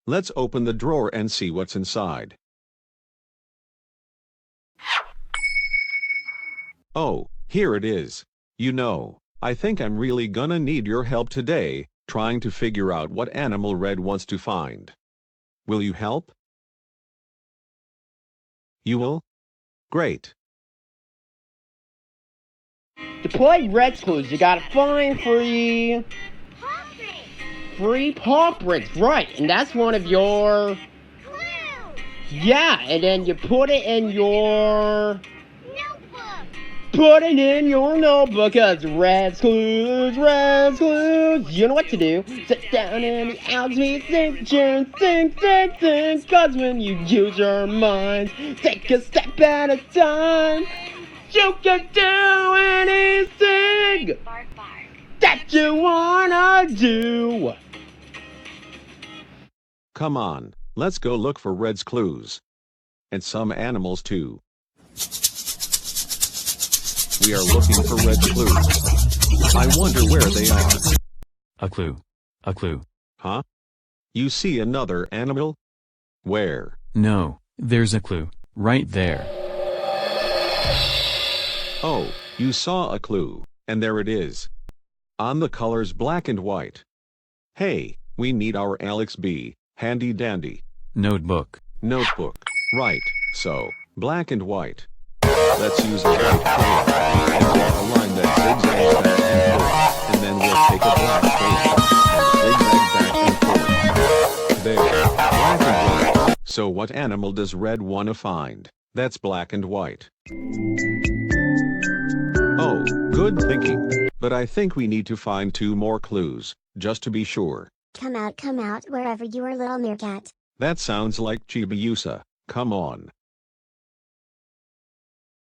Let's open the drawer and see what's inside. Oh, here it is. I think I'm really gonna need your help today, trying to figure out what animal Red wants to find. Will you help? You will? Great. To play Red's Clues, you gotta find free paw prints, right? And that's one of your Clue! yeah. And then you put it in your Notebook! notebook. Cause Red's Clues, Red's Clues. You know what to do. Sit down in the Algae, think, think. Cause when you use your mind, take a step at a time. You can do anything Bark, bark. that you wanna do. Come on, let's go look for Red's clues. And some animals too. We are looking for Red's clues. I wonder where they are. A clue. A clue. Huh? You see another animal? Where? No, there's a clue. Right there. Oh, you saw a clue, and there it is. On the colors black and white. Hey, we need our Alex B. Handy dandy. Notebook. Notebook. Right, so, black and white. Let's use a white crayon and draw a line that zigzags back and forth, and then we'll take a black crayon and zigzag back and forth. There, black and white. So what animal does Red want to find? That's black and white. Oh, good thinking. But I think we need to find 2 more clues, just to be sure. Come out, wherever you are, little meerkat. That sounds like Chibiusa. Come on,